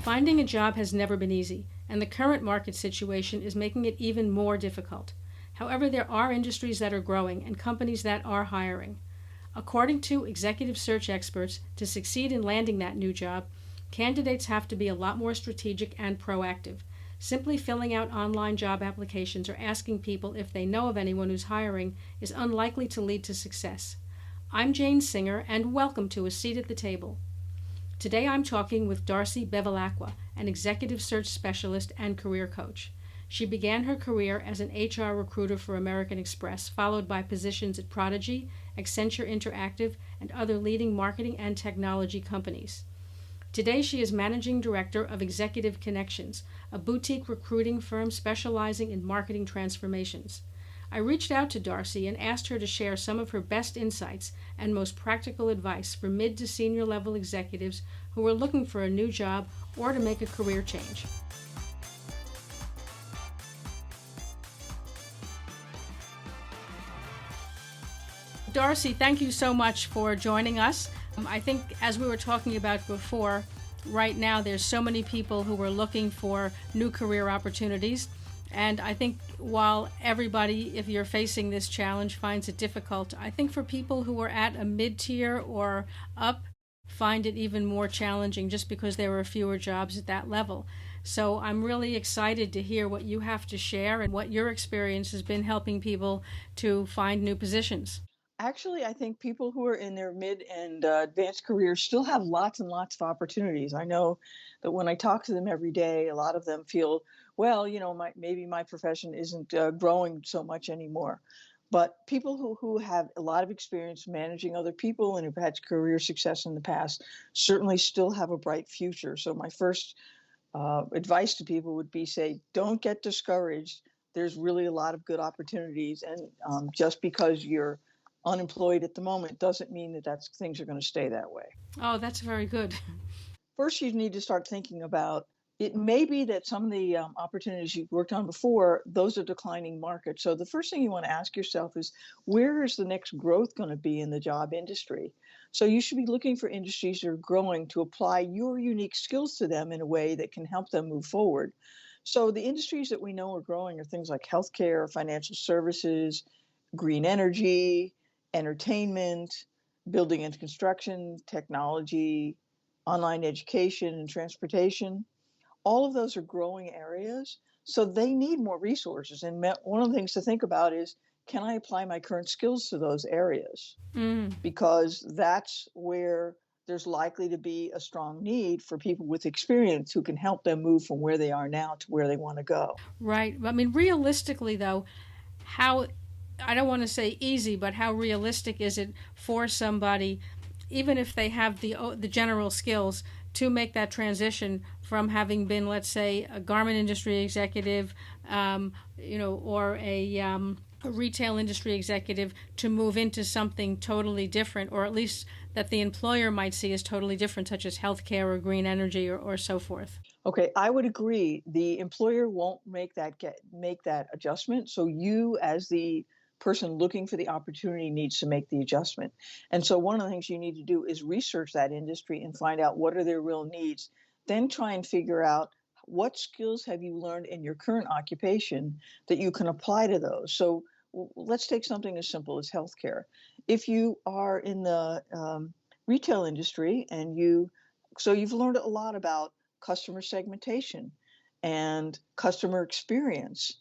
Finding a job has never been easy, and the current market situation is making it even more difficult. However, there are industries that are growing and companies that are hiring. According to executive search experts, to succeed in landing that new job, candidates have to be a lot more strategic and proactive. Simply filling out online job applications or asking people if they know of anyone who's hiring is unlikely to lead to success. I'm Jane Singer, and welcome to A Seat at the Table. Today I'm talking with Darcy Bevelacqua, an executive search specialist and career coach. She began her career as an HR recruiter for American Express, followed by positions at Prodigy, Accenture Interactive, and other leading marketing and technology companies. Today she is managing director of Executive Connections, a boutique recruiting firm specializing in marketing transformations. I reached out to Darcy and asked her to share some of her best insights and most practical advice for mid to senior level executives who are looking for a new job or to make a career change. Darcy, thank you so much for joining us. I think, as we were talking about before, right now there's so many people who are looking for new career opportunities. And I think while everybody, if you're facing this challenge, finds it difficult, I think for people who are at a mid-tier or up, find it even more challenging just because there are fewer jobs at that level. So I'm really excited to hear what you have to share and what your experience has been helping people to find new positions. Actually, I think people who are in their mid and advanced careers still have lots and lots of opportunities. I know that when I talk to them every day, a lot of them feel, well, maybe my profession isn't growing so much anymore. But people who have a lot of experience managing other people and who've had career success in the past certainly still have a bright future. So my first advice to people would be, say, don't get discouraged. There's really a lot of good opportunities. And just because you're unemployed at the moment doesn't mean that things are going to stay that way. Oh, that's very good. First, you need to start thinking about it. May be that some of the opportunities you've worked on before, those are declining markets. So the first thing you want to ask yourself is, where is the next growth going to be in the job industry? So you should be looking for industries that are growing to apply your unique skills to them in a way that can help them move forward. So the industries that we know are growing are things like healthcare, financial services, green energy, entertainment, building and construction, technology, online education, and transportation. All of those are growing areas. So they need more resources. And one of the things to think about is, can I apply my current skills to those areas? Because that's where there's likely to be a strong need for people with experience who can help them move from where they are now to where they want to go. Right. I mean, realistically, though, how, I don't want to say easy, but how realistic is it for somebody, even if they have the general skills, to make that transition from having been, let's say, a garment industry executive, or a retail industry executive, to move into something totally different, or at least that the employer might see as totally different, such as healthcare or green energy or so forth? Okay, I would agree. The employer won't make that adjustment. So you, as the person looking for the opportunity, needs to make the adjustment. And so one of the things you need to do is research that industry and find out what are their real needs. Then try and figure out what skills have you learned in your current occupation that you can apply to those. So let's take something as simple as healthcare. If you are in the retail industry and you've learned a lot about customer segmentation and customer experience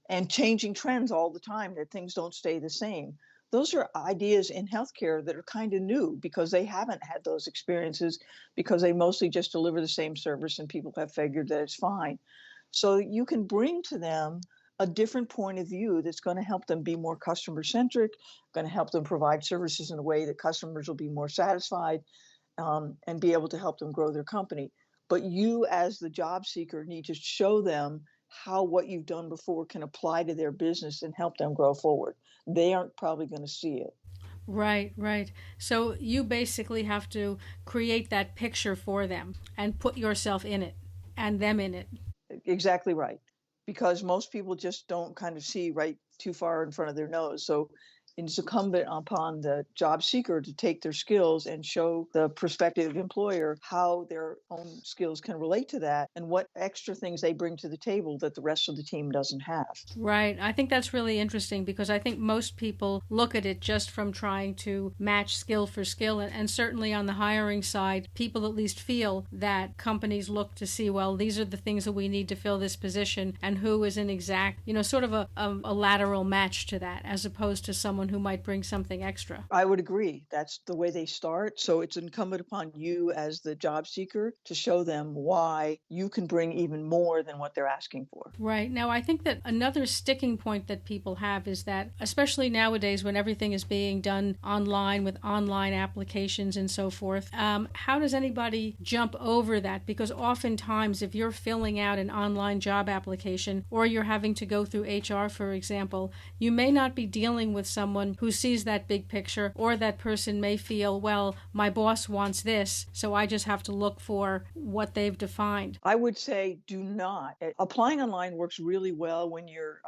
and changing trends all the time, that things don't stay the same. Those are ideas in healthcare that are kind of new because they haven't had those experiences, because they mostly just deliver the same service and people have figured that it's fine. So you can bring to them a different point of view that's going to help them be more customer centric, going to help them provide services in a way that customers will be more satisfied, and be able to help them grow their company. But you, as the job seeker, need to show them how what you've done before can apply to their business and help them grow forward. They aren't probably going to see it. Right, right. So you basically have to create that picture for them and put yourself in it and them in it. Exactly right. Because most people just don't kind of see right too far in front of their nose. So it's incumbent upon the job seeker to take their skills and show the prospective employer how their own skills can relate to that and what extra things they bring to the table that the rest of the team doesn't have. Right. I think that's really interesting because I think most people look at it just from trying to match skill for skill. And certainly on the hiring side, people at least feel that companies look to see, well, these are the things that we need to fill this position and who is an exact, sort of a lateral match to that as opposed to someone who might bring something extra. I would agree. That's the way they start. So it's incumbent upon you as the job seeker to show them why you can bring even more than what they're asking for. Right. Now, I think that another sticking point that people have is that, especially nowadays when everything is being done online with online applications and so forth, how does anybody jump over that? Because oftentimes, if you're filling out an online job application or you're having to go through HR, for example, you may not be dealing with someone who sees that big picture, or that person may feel, well, my boss wants this, so I just have to look for what they've defined. I would say do not. Applying online works really well when you're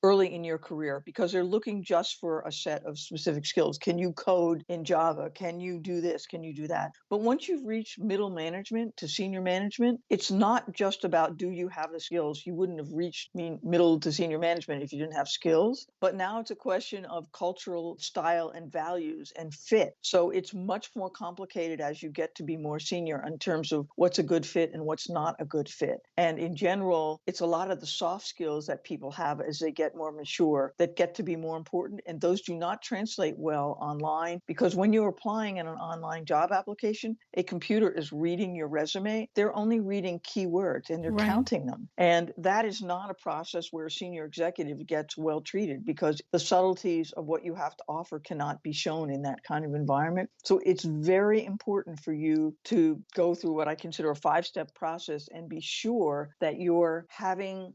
early in your career because they're looking just for a set of specific skills. Can you code in Java? Can you do this? Can you do that? But once you've reached middle management to senior management, it's not just about do you have the skills. You wouldn't have reached middle to senior management if you didn't have skills. But now it's a question of cultural style and values and fit. So it's much more complicated as you get to be more senior in terms of what's a good fit and what's not a good fit. And in general, it's a lot of the soft skills that people have as they get more mature that get to be more important. And those do not translate well online because when you're applying in an online job application, a computer is reading your resume. They're only reading keywords and they're counting them. And that is not a process where a senior executive gets well treated because the subtleties of what you have to offer cannot be shown in that kind of environment. So it's very important for you to go through what I consider a 5-step process and be sure that you're having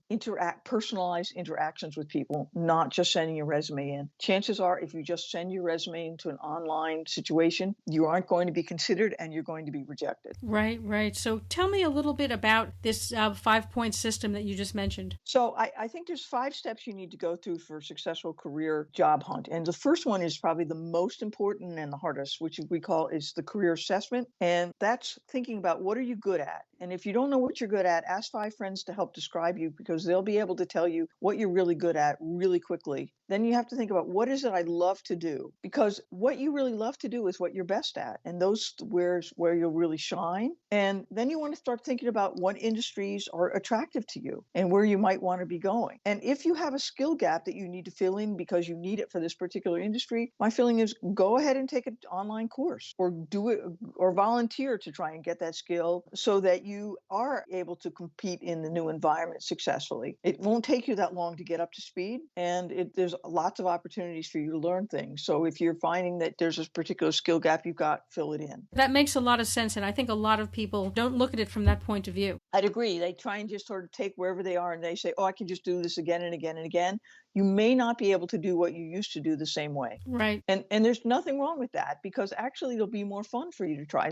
personalized interactions with people, not just sending your resume in. Chances are, if you just send your resume into an online situation, you aren't going to be considered and you're going to be rejected. Right, right. So tell me a little bit about this 5-point system that you just mentioned. So I think there's 5 steps you need to go through for a successful career job hunt. And the first one is probably the most important and the hardest, which we call is the career assessment. And that's thinking about what are you good at? And if you don't know what you're good at, ask 5 friends to help describe you because they'll be able to tell you what you're really good at really quickly. Then you have to think about what is it I love to do? Because what you really love to do is what you're best at. And those where you'll really shine. And then you want to start thinking about what industries are attractive to you and where you might want to be going. And if you have a skill gap that you need to fill in because you need it for this particular industry, my feeling is go ahead and take an online course or do it or volunteer to try and get that skill so that you are able to compete in the new environment successfully. It won't take you that long to get up to speed, and there's lots of opportunities for you to learn things. So if you're finding that there's a particular skill gap you've got, fill it in. That makes a lot of sense, and I think a lot of people don't look at it from that point of view. I'd agree. They try and just sort of take wherever they are and they say, oh, I can just do this again and again and again. You may not be able to do what you used to do the same way. Right. And there's nothing wrong with that because actually it'll be more fun for you to try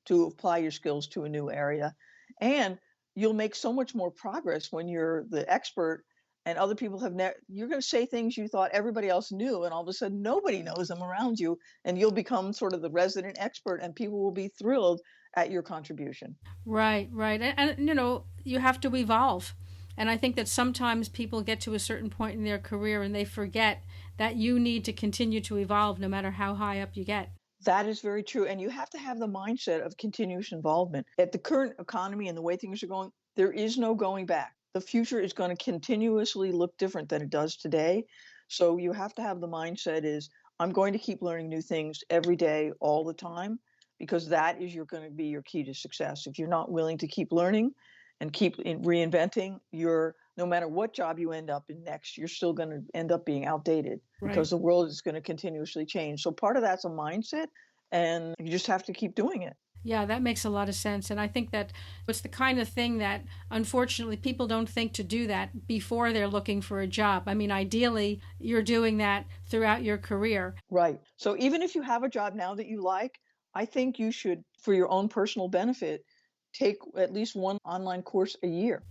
to apply your skills to a new area. And you'll make so much more progress when you're the expert and other people have you're going to say things you thought everybody else knew and all of a sudden nobody knows them around you and you'll become sort of the resident expert and people will be thrilled at your contribution. Right, right. And you have to evolve. And I think that sometimes people get to a certain point in their career and they forget that you need to continue to evolve no matter how high up you get. That is very true. And you have to have the mindset of continuous involvement. At the current economy and the way things are going, there is no going back. The future is going to continuously look different than it does today. So you have to have the mindset is, I'm going to keep learning new things every day, all the time, because that is going to be your key to success. If you're not willing to keep learning and keep reinventing, no matter what job you end up in next, you're still going to end up being outdated because the world is going to continuously change. So part of that's a mindset, and you just have to keep doing it. Yeah, that makes a lot of sense. And I think that it's the kind of thing that, unfortunately, people don't think to do that before they're looking for a job. I mean, ideally, you're doing that throughout your career. Right. So even if you have a job now that you like, I think you should, for your own personal benefit, take at least one online course a year,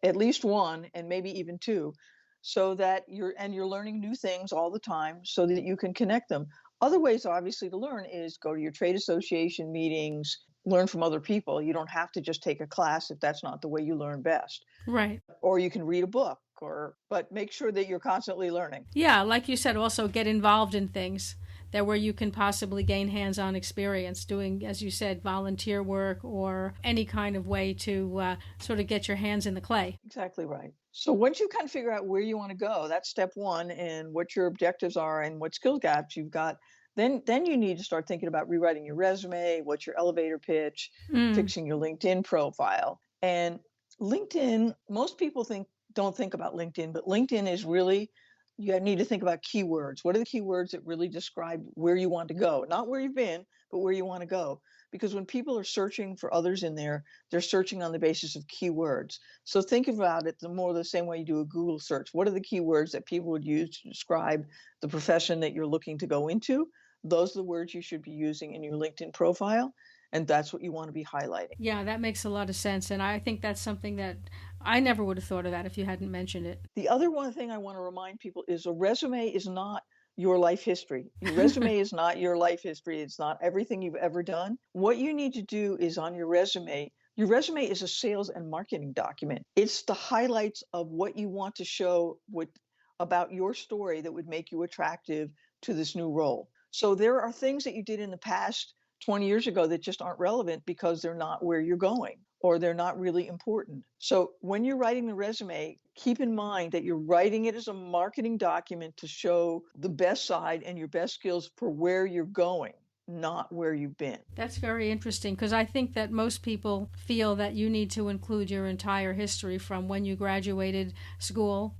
at least one, and maybe even 2, so that you're learning new things all the time so that you can connect them. Other ways, obviously, to learn is go to your trade association meetings, learn from other people. You don't have to just take a class if that's not the way you learn best. Right. Or you can read a book, but make sure that you're constantly learning. Yeah, like you said, also get involved in things that where you can possibly gain hands-on experience doing, as you said, volunteer work or any kind of way to sort of get your hands in the clay. Exactly right. So once you kind of figure out where you want to go, that's step one, and what your objectives are and what skill gaps you've got. Then you need to start thinking about rewriting your resume, what's your elevator pitch, Mm. fixing your LinkedIn profile. And LinkedIn, most people don't think about LinkedIn, but LinkedIn is really, you need to think about keywords. What are the keywords that really describe where you want to go? Not where you've been, but where you want to go. Because when people are searching for others in there, they're searching on the basis of keywords. So think about it the same way you do a Google search. What are the keywords that people would use to describe the profession that you're looking to go into? Those are the words you should be using in your LinkedIn profile, and that's what you want to be highlighting. Yeah, that makes a lot of sense. And I think that's something that I never would have thought of that if you hadn't mentioned it. The other one thing I want to remind people is a resume is not your life history. Your resume is not your life history. It's not everything you've ever done. What you need to do is on your resume is a sales and marketing document. It's the highlights of what you want to show about your story that would make you attractive to this new role. So there are things that you did in the past 20 years ago that just aren't relevant because they're not where you're going or they're not really important. So when you're writing the resume, keep in mind that you're writing it as a marketing document to show the best side and your best skills for where you're going, not where you've been. That's very interesting because I think that most people feel that you need to include your entire history from when you graduated school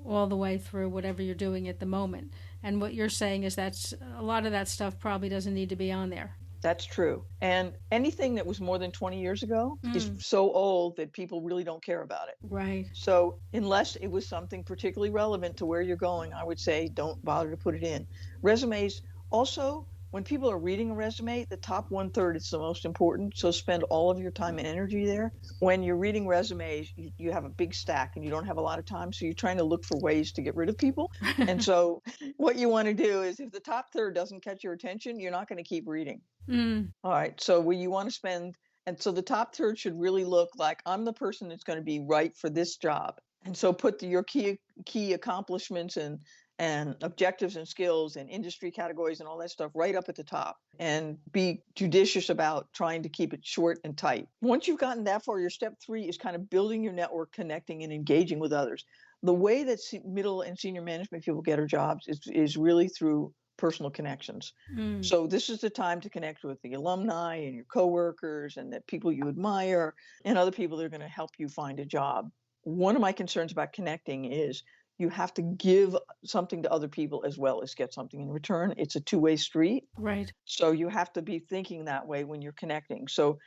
all the way through whatever you're doing at the moment. And what you're saying is that a lot of that stuff probably doesn't need to be on there. That's true. And anything that was more than 20 years ago is so old that people really don't care about it. Right. So unless it was something particularly relevant to where you're going, I would say don't bother to put it in. Resumes also, when people are reading a resume, the top 1/3 is the most important. So spend all of your time and energy there. When you're reading resumes, you have a big stack and you don't have a lot of time. So you're trying to look for ways to get rid of people. And so what you want to do is if the top third doesn't catch your attention, you're not going to keep reading. All right. So where you want to spend, and so the top third should really look like I'm the person that's going to be right for this job. And so put your key accomplishments and objectives and skills and industry categories and all that stuff right up at the top, and be judicious about trying to keep it short and tight. Once you've gotten that far, your step 3 is kind of building your network, connecting and engaging with others. The way that middle and senior management people get their jobs is really through personal connections. So this is the time to connect with the alumni and your coworkers and the people you admire and other people that are going to help you find a job. One of my concerns about connecting is you have to give something to other people as well as get something in return. It's a two-way street. Right. So you have to be thinking that way when you're connecting. So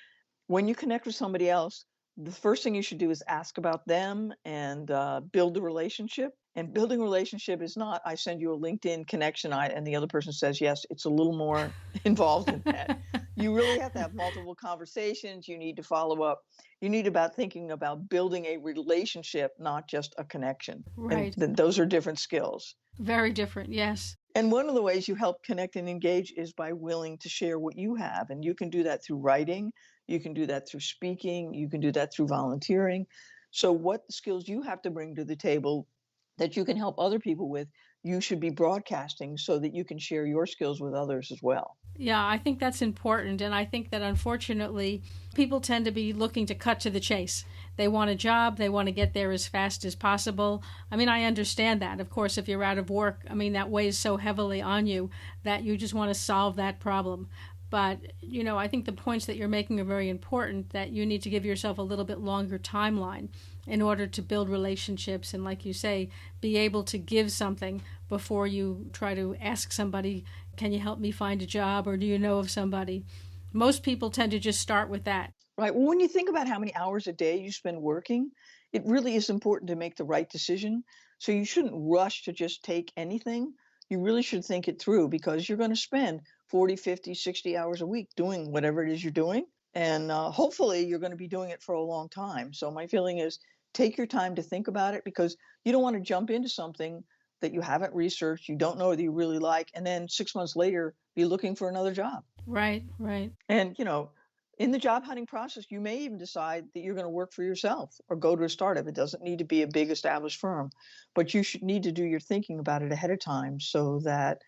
when you connect with somebody else, the first thing you should do is ask about them and build a relationship. And building a relationship is not, I send you a LinkedIn connection and the other person says yes. It's a little more involved in that. You really have to have multiple conversations. You need to follow up. You need about thinking about building a relationship, not just a connection. Right. And those are different skills. Very different, yes. And one of the ways you help connect and engage is by willing to share what you have. And you can do that through writing. You can do that through speaking. You can do that through volunteering. So what skills you have to bring to the table that you can help other people with, you should be broadcasting so that you can share your skills with others as well. Yeah, I think that's important. And I think that unfortunately, people tend to be looking to cut to the chase. They want a job. They want to get there as fast as possible. I mean, I understand that. Of course, if you're out of work, I mean, that weighs so heavily on you that you just want to solve that problem. But, you know, I think the points that you're making are very important, that you need to give yourself a little bit longer timeline in order to build relationships and, like you say, be able to give something before you try to ask somebody, can you help me find a job, or do you know of somebody? Most people tend to just start with that. Right. Well, when you think about how many hours a day you spend working, it really is important to make the right decision. So you shouldn't rush to just take anything. You really should think it through because you're going to spend 40, 50, 60 hours a week doing whatever it is you're doing. And hopefully you're going to be doing it for a long time. So my feeling is take your time to think about it, because you don't want to jump into something that you haven't researched, you don't know whether you really like, and then 6 months later be looking for another job. Right, right. And, in the job hunting process, you may even decide that you're going to work for yourself or go to a startup. It doesn't need to be a big established firm, but you should need to do your thinking about it ahead of time so that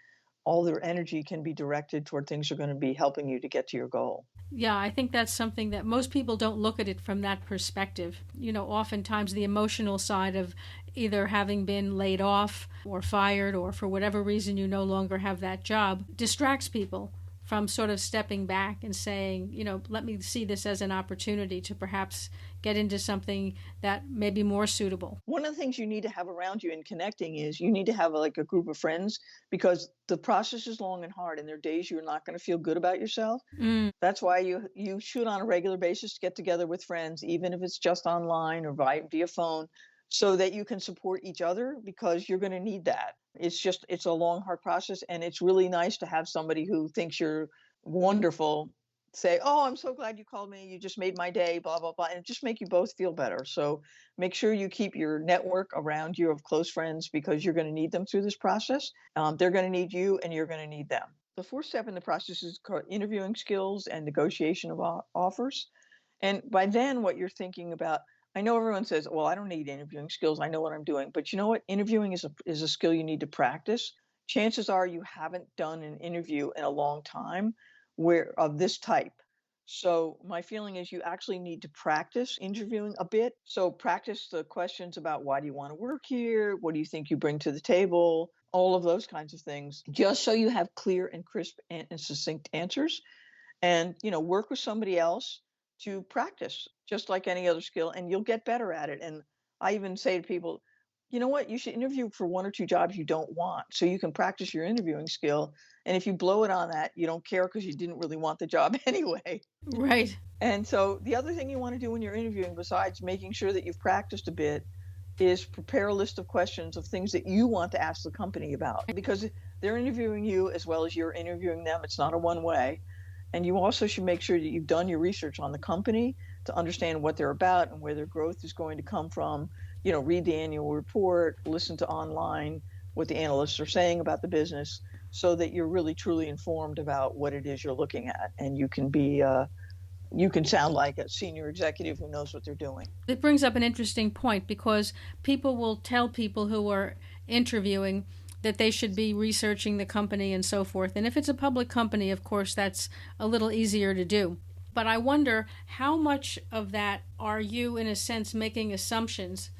all their energy can be directed toward things that are going to be helping you to get to your goal. Yeah, I think that's something that most people don't look at it from that perspective. Oftentimes the emotional side of either having been laid off or fired or for whatever reason you no longer have that job distracts people from sort of stepping back and saying, let me see this as an opportunity to perhaps get into something that may be more suitable. One of the things you need to have around you in connecting is you need to have like a group of friends, because the process is long and hard and there are days you're not going to feel good about yourself. That's why you should on a regular basis get together with friends, even if it's just online or via phone, so that you can support each other, because you're going to need that. It's a long, hard process, and it's really nice to have somebody who thinks you're wonderful say, "Oh, I'm so glad you called me. You just made my day," blah, blah, blah, and just make you both feel better. So make sure you keep your network around you of close friends, because you're going to need them through this process. They're going to need you, and you're going to need them. The fourth step in the process is called interviewing skills and negotiation of offers. And by then, what you're thinking about, I know everyone says, well, I don't need interviewing skills. I know what I'm doing. But you know what? Interviewing is a skill you need to practice. Chances are you haven't done an interview in a long time of this type. So my feeling is you actually need to practice interviewing a bit. So practice the questions about, why do you want to work here? What do you think you bring to the table? All of those kinds of things, just so you have clear and crisp and succinct answers. And, work with somebody else to practice, just like any other skill, and you'll get better at it. And I even say to people, you know what, you should interview for one or two jobs you don't want, so you can practice your interviewing skill. And if you blow it on that, you don't care, because you didn't really want the job anyway. Right. And so the other thing you want to do when you're interviewing, besides making sure that you've practiced a bit, is prepare a list of questions of things that you want to ask the company about, because they're interviewing you as well as you're interviewing them. It's not a one way. And you also should make sure that you've done your research on the company to understand what they're about and where their growth is going to come from. Read the annual report, listen to online what the analysts are saying about the business, so that you're really truly informed about what it is you're looking at, and you can sound like a senior executive who knows what they're doing. It brings up an interesting point, because people will tell people who are interviewing that they should be researching the company and so forth. And if it's a public company, of course, that's a little easier to do. But I wonder, how much of that are you, in a sense, making assumptions,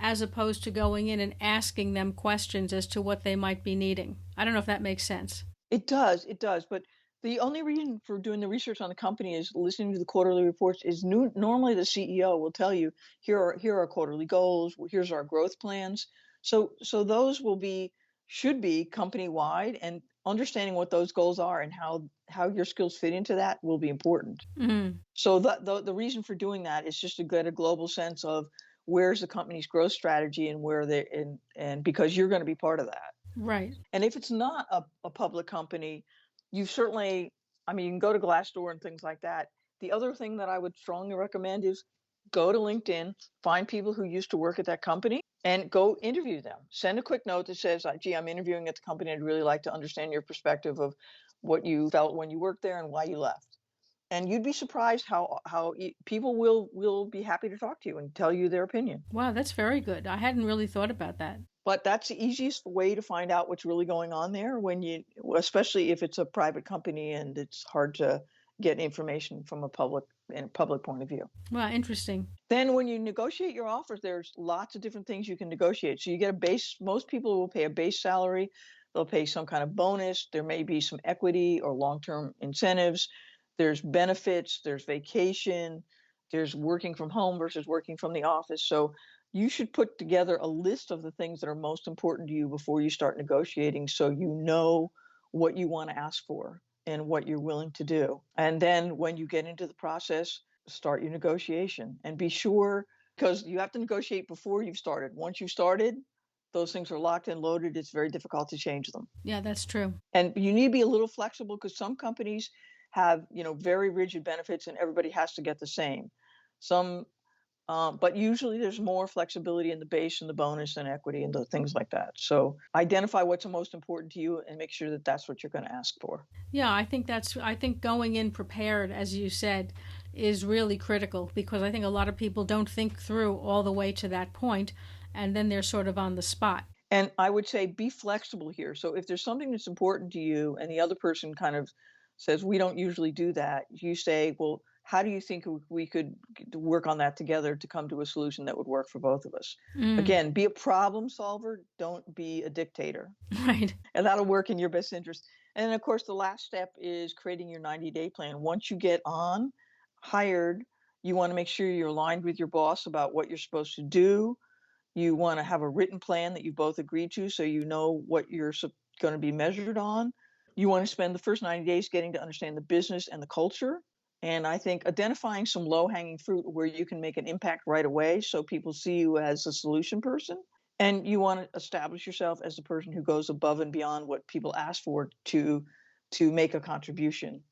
as opposed to going in and asking them questions as to what they might be needing? I don't know if that makes sense. It does. But the only reason for doing the research on the company is listening to the quarterly reports. Normally the CEO will tell you, here are our quarterly goals, here's our growth plans. So those should be company wide, and understanding what those goals are and how your skills fit into that will be important. Mm-hmm. So the reason for doing that is just to get a global sense of where's the company's growth strategy and where they and because you're going to be part of that. Right. And if it's not a public company, you certainly, you can go to Glassdoor and things like that. The other thing that I would strongly recommend is go to LinkedIn, find people who used to work at that company, and go interview them. Send a quick note that says, gee, I'm interviewing at the company. I'd really like to understand your perspective of what you felt when you worked there and why you left. And you'd be surprised how people will be happy to talk to you and tell you their opinion. Wow, that's very good. I hadn't really thought about that. But that's the easiest way to find out what's really going on there, especially if it's a private company and it's hard to get information from a public point of view. Wow, interesting. Then when you negotiate your offers, there's lots of different things you can negotiate. So you get a base. Most people will pay a base salary. They'll pay some kind of bonus. There may be some equity or long-term incentives. There's benefits. There's vacation. There's working from home versus working from the office. So you should put together a list of the things that are most important to you before you start negotiating, so you know what you want to ask for and what you're willing to do. And then when you get into the process, start your negotiation, and be sure, because you have to negotiate before you've started. Once you've started, those things are locked and loaded. It's very difficult to change them. Yeah, that's true. And you need to be a little flexible, because some companies have, very rigid benefits and everybody has to get the same. Some But usually there's more flexibility in the base and the bonus and equity and the things like that. So identify what's the most important to you and make sure that that's what you're going to ask for. Yeah, I think going in prepared, as you said, is really critical because I think a lot of people don't think through all the way to that point and then they're sort of on the spot. And I would say be flexible here. So if there's something that's important to you and the other person kind of says, we don't usually do that, you say, well, how do you think we could work on that together to come to a solution that would work for both of us? Mm, Again, be a problem solver, don't be a dictator. right. And that'll work in your best interest. And then, of course, the last step is creating your 90-day plan. Once you get hired, you want to make sure you're aligned with your boss about what you're supposed to do. You want to have a written plan that you both agreed to so you know what you're going to be measured on. You want to spend the first 90 days getting to understand the business and the culture. And I think identifying some low hanging fruit where you can make an impact right away so people see you as a solution person. And you want to establish yourself as the person who goes above and beyond what people ask for to make a contribution.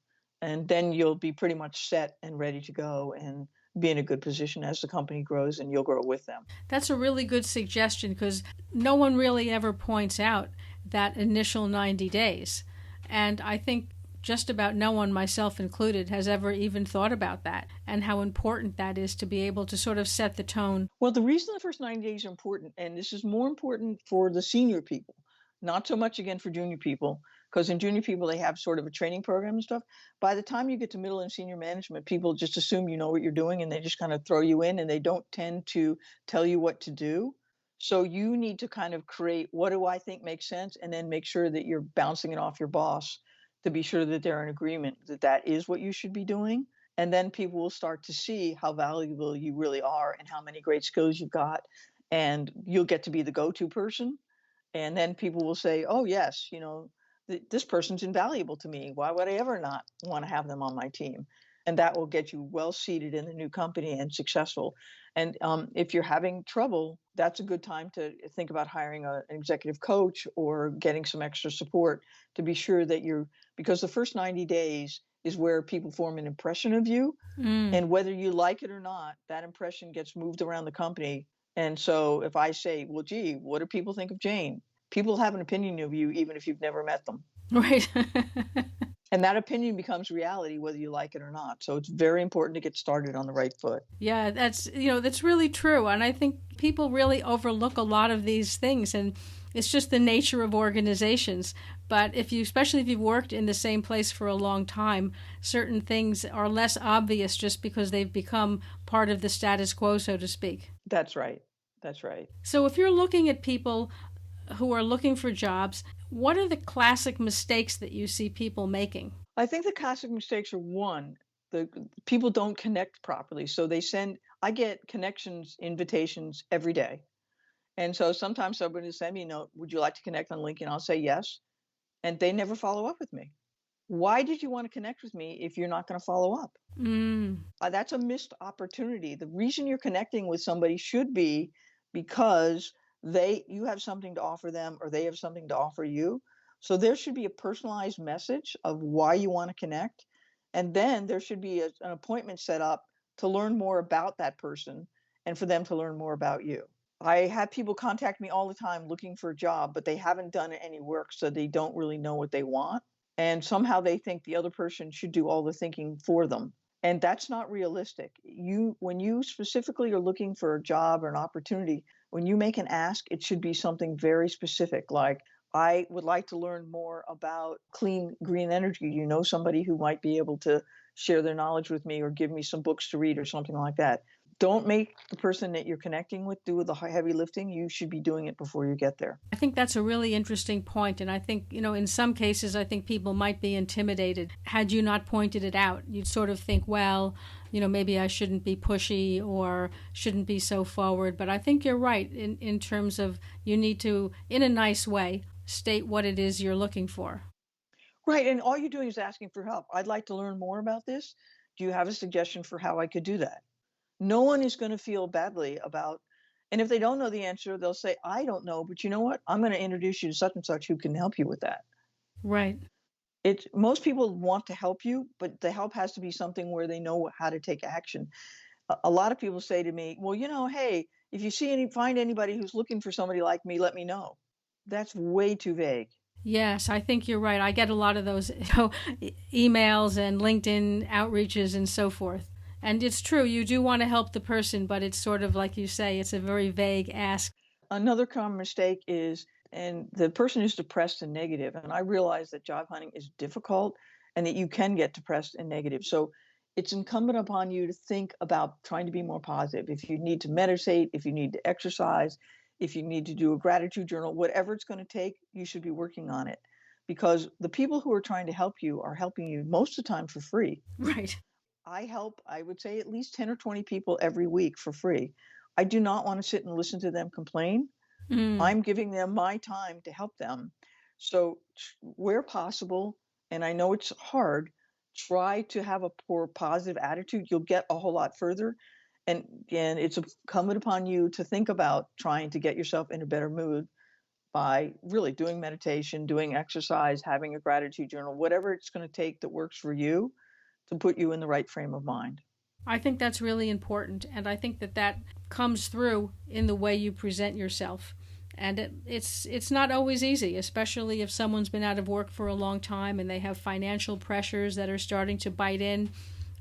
And then you'll be pretty much set and ready to go and be in a good position as the company grows and you'll grow with them. That's a really good suggestion because no one really ever points out that initial 90 days. And I think just about no one, myself included, has ever even thought about that and how important that is to be able to sort of set the tone. Well, the reason the first 90 days are important, and this is more important for the senior people, not so much again for junior people, because in junior people, they have sort of a training program and stuff. By the time you get to middle and senior management, people just assume you know what you're doing and they just kind of throw you in and they don't tend to tell you what to do. So you need to kind of create what do I think makes sense and then make sure that you're bouncing it off your boss to be sure that they're in agreement that that is what you should be doing. And then people will start to see how valuable you really are and how many great skills you've got. And you'll get to be the go-to person. And then people will say, oh, yes, this person's invaluable to me. Why would I ever not want to have them on my team? And that will get you well seated in the new company and successful. And if you're having trouble, that's a good time to think about hiring an executive coach or getting some extra support to be sure that because the first 90 days is where people form an impression of you. And whether you like it or not, that impression gets moved around the company. And so if I say, well, gee, what do people think of Jane? People have an opinion of you even if you've never met them. Right. And that opinion becomes reality whether you like it or not. So it's very important to get started on the right foot. Yeah, that's really true. And I think people really overlook a lot of these things. And it's just the nature of organizations. But especially if you've worked in the same place for a long time, certain things are less obvious just because they've become part of the status quo, so to speak. That's right. That's right. So if you're looking at people who are looking for jobs, what are the classic mistakes that you see people making? I think the classic mistakes are one, the people don't connect properly. So I get connections, invitations every day. And so sometimes somebody will send me a note, would you like to connect on LinkedIn? I'll say yes. And they never follow up with me. Why did you want to connect with me if you're not going to follow up? That's a missed opportunity. The reason you're connecting with somebody should be because you have something to offer them or they have something to offer you. So there should be a personalized message of why you want to connect. And then there should be an appointment set up to learn more about that person and for them to learn more about you. I have people contact me all the time looking for a job, but they haven't done any work, so they don't really know what they want. And somehow they think the other person should do all the thinking for them. And that's not realistic. When you specifically are looking for a job or an opportunity, when you make an ask, it should be something very specific, like, I would like to learn more about clean green energy. You know somebody who might be able to share their knowledge with me or give me some books to read or something like that. Don't make the person that you're connecting with do the heavy lifting. You should be doing it before you get there. I think that's a really interesting point. And I think, in some cases, I think people might be intimidated. Had you not pointed it out, you'd sort of think, well, maybe I shouldn't be pushy or shouldn't be so forward. But I think you're right in terms of you need to, in a nice way, state what it is you're looking for. Right. And all you're doing is asking for help. I'd like to learn more about this. Do you have a suggestion for how I could do that? No one is going to feel badly about, and if they don't know the answer, they'll say, I don't know, but you know what? I'm going to introduce you to such and such who can help you with that. Right. Most people want to help you, but the help has to be something where they know how to take action. A lot of people say to me, well, hey, if you find anybody who's looking for somebody like me, let me know. That's way too vague. Yes, I think you're right. I get a lot of those emails and LinkedIn outreaches and so forth. And it's true, you do want to help the person, but it's sort of like you say, it's a very vague ask. Another common mistake is, and the person is depressed and negative, and I realize that job hunting is difficult and that you can get depressed and negative. So it's incumbent upon you to think about trying to be more positive. If you need to meditate, if you need to exercise, if you need to do a gratitude journal, whatever it's going to take, you should be working on it, because the people who are trying to help you are helping you most of the time for free. Right. I help, I would say, at least 10 or 20 people every week for free. I do not want to sit and listen to them complain. Mm. I'm giving them my time to help them. So, where possible, and I know it's hard, try to have a more positive attitude. You'll get a whole lot further. And it's incumbent upon you to think about trying to get yourself in a better mood by really doing meditation, doing exercise, having a gratitude journal, whatever it's going to take that works for you to put you in the right frame of mind. I think that's really important, and I think that comes through in the way you present yourself. And it's not always easy, especially if someone's been out of work for a long time and they have financial pressures that are starting to bite in.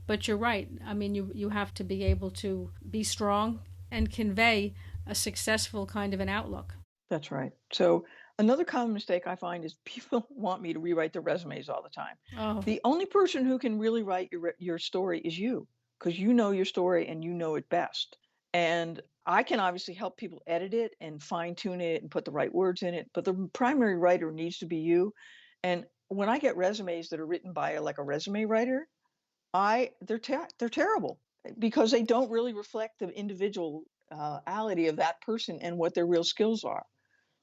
But you're right. I mean, you have to be able to be strong and convey a successful kind of an outlook. That's right. So another common mistake I find is people want me to rewrite their resumes all the time. Oh, The only person who can really write your story is you, because you know your story and you know it best. And I can obviously help people edit it and fine tune it and put the right words in it, but the primary writer needs to be you. And when I get resumes that are written by like a resume writer, they're terrible, because they don't really reflect the individuality of that person and what their real skills are.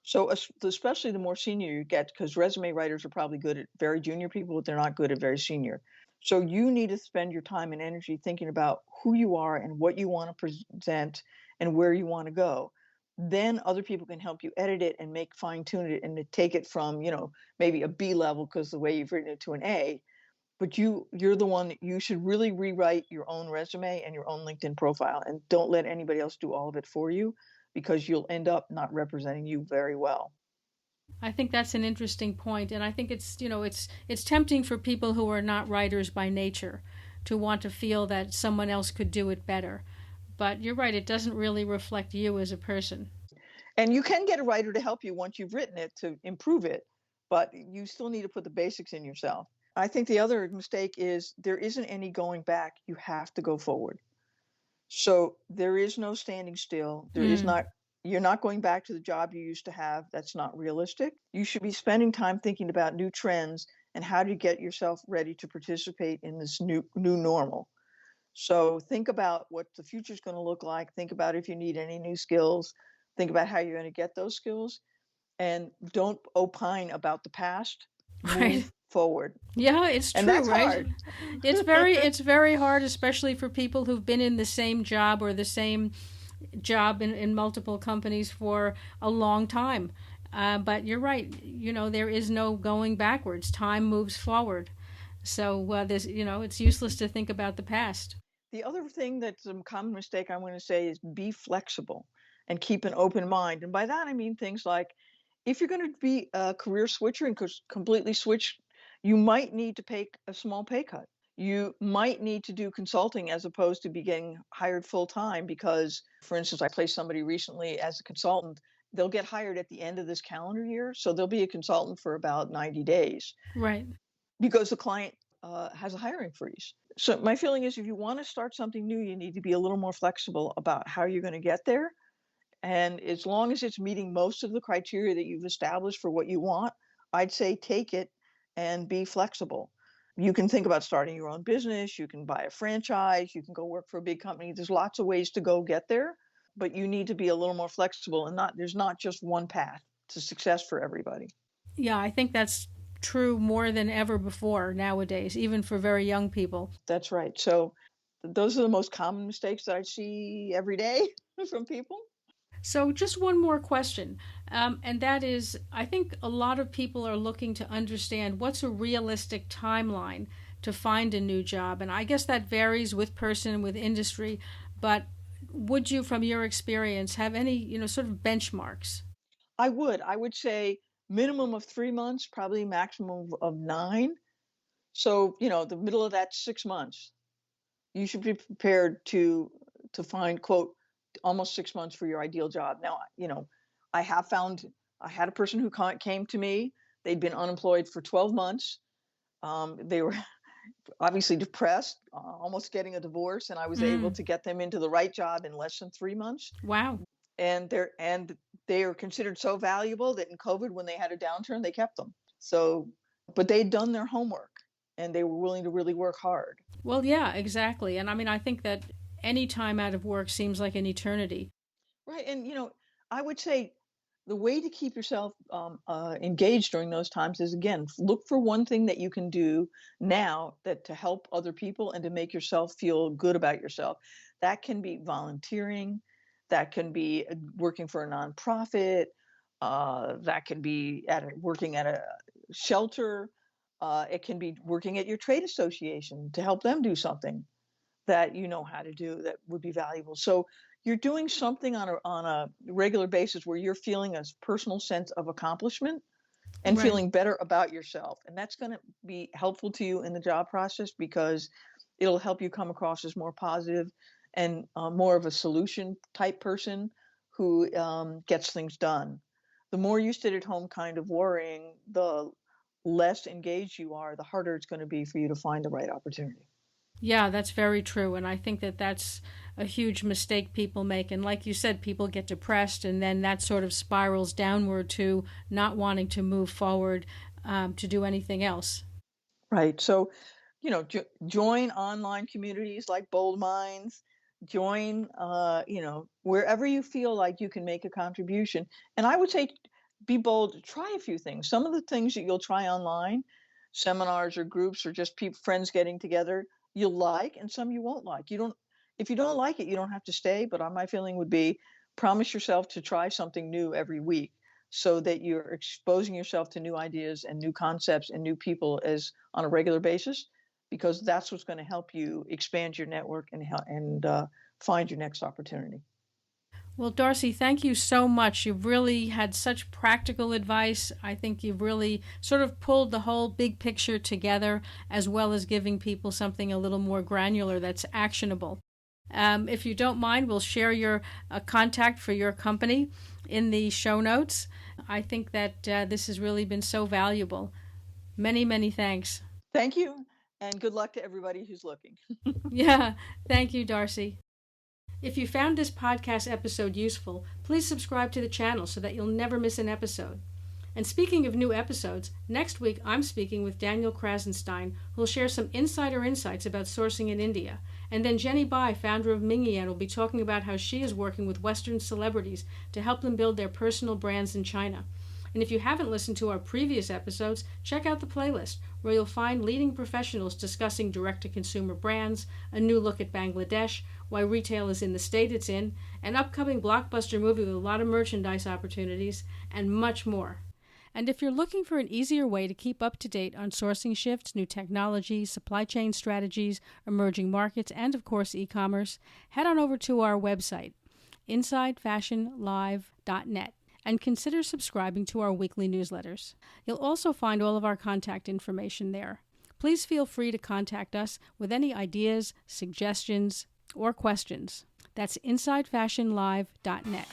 So especially the more senior you get, because resume writers are probably good at very junior people, but they're not good at very senior. So you need to spend your time and energy thinking about who you are and what you want to present and where you want to go. Then other people can help you edit it and fine tune it and take it from, maybe a B level because the way you've written it, to an A. But you're the one that you should really rewrite your own resume and your own LinkedIn profile, and don't let anybody else do all of it for you, because you'll end up not representing you very well. I think that's an interesting point, and I think it's tempting for people who are not writers by nature to want to feel that someone else could do it better. But you're right, it doesn't really reflect you as a person. And you can get a writer to help you once you've written it to improve it, but you still need to put the basics in yourself. I think the other mistake is there isn't any going back. You have to go forward. So there is no standing still. Mm. You're not going back to the job you used to have. That's not realistic. You should be spending time thinking about new trends and how to get yourself ready to participate in this new normal. So think about what the future is going to look like. Think about if you need any new skills. Think about how you're going to get those skills, and don't opine about the past. Right. Move forward. Yeah, it's true, And that's right? hard. It's very hard, especially for people who've been in the same job or the same job in multiple companies for a long time. But you're right. There is no going backwards. Time moves forward. So it's useless to think about the past. The other thing that's a common mistake I want to say is be flexible and keep an open mind. And by that, I mean things like, if you're going to be a career switcher and completely switch, you might need to take a small pay cut. You might need to do consulting as opposed to be getting hired full time, because, for instance, I placed somebody recently as a consultant. They'll get hired at the end of this calendar year, so they'll be a consultant for about 90 days. Right. Because the client has a hiring freeze. So my feeling is, if you want to start something new, you need to be a little more flexible about how you're going to get there. And as long as it's meeting most of the criteria that you've established for what you want, I'd say take it and be flexible. You can think about starting your own business. You can buy a franchise. You can go work for a big company. There's lots of ways to go get there, but you need to be a little more flexible, and there's not just one path to success for everybody. Yeah, I think that's true more than ever before nowadays, even for very young people. That's right. So those are the most common mistakes that I see every day from people. So, just one more question, and that is, I think a lot of people are looking to understand what's a realistic timeline to find a new job, and I guess that varies with person, with industry. but would you, from your experience, have any, sort of benchmarks? I would say minimum of 3 months, probably maximum of 9. So, the middle of that 6 months, you should be prepared to find, quote, almost 6 months for your ideal job. Now, I have found, I had a person who came to me. They'd been unemployed for 12 months. They were obviously depressed, almost getting a divorce, and I was able to get them into the right job in less than 3 months. Wow. And they are considered so valuable that in COVID, when they had a downturn, they kept them. So, but they'd done their homework and they were willing to really work hard. Well, yeah, exactly. And I mean, I think that any time out of work seems like an eternity. Right. And, I would say the way to keep yourself engaged during those times is, again, look for one thing that you can do now that to help other people and to make yourself feel good about yourself. That can be volunteering. That can be working for a nonprofit. That can be working at a shelter. It can be working at your trade association to help them do something that you know how to do that would be valuable. So you're doing something on a regular basis where you're feeling a personal sense of accomplishment and Right. feeling better about yourself. And that's going to be helpful to you in the job process because it'll help you come across as more positive and more of a solution type person who gets things done. The more you sit at home kind of worrying, the less engaged you are, the harder it's going to be for you to find the right opportunity. Yeah, that's very true. And I think that that's a huge mistake people make. And like you said, people get depressed, and then that sort of spirals downward to not wanting to move forward to do anything else. Right. So, join online communities like Bold Minds, join, wherever you feel like you can make a contribution. And I would say be bold, try a few things. Some of the things that you'll try online, seminars or groups or just friends getting together, you'll like, and some you won't like. If you don't like it, you don't have to stay. But my feeling would be promise yourself to try something new every week so that you're exposing yourself to new ideas and new concepts and new people as on a regular basis, because that's what's going to help you expand your network and find your next opportunity. Well, Darcy, thank you so much. You've really had such practical advice. I think you've really sort of pulled the whole big picture together, as well as giving people something a little more granular that's actionable. If you don't mind, we'll share your contact for your company in the show notes. I think that this has really been so valuable. Many, many thanks. Thank you, and good luck to everybody who's looking. Yeah, thank you, Darcy. If you found this podcast episode useful, please subscribe to the channel so that you'll never miss an episode. And speaking of new episodes, next week I'm speaking with Daniel Krasenstein, who will share some insider insights about sourcing in India. And then Jenny Bai, founder of Mingyan, will be talking about how she is working with Western celebrities to help them build their personal brands in China. And if you haven't listened to our previous episodes, check out the playlist, where you'll find leading professionals discussing direct-to-consumer brands, a new look at Bangladesh, why retail is in the state it's in, an upcoming blockbuster movie with a lot of merchandise opportunities, and much more. And if you're looking for an easier way to keep up to date on sourcing shifts, new technologies, supply chain strategies, emerging markets, and of course e-commerce, head on over to our website, insidefashionlive.net. and consider subscribing to our weekly newsletters. You'll also find all of our contact information there. Please feel free to contact us with any ideas, suggestions, or questions. That's insidefashionlive.net.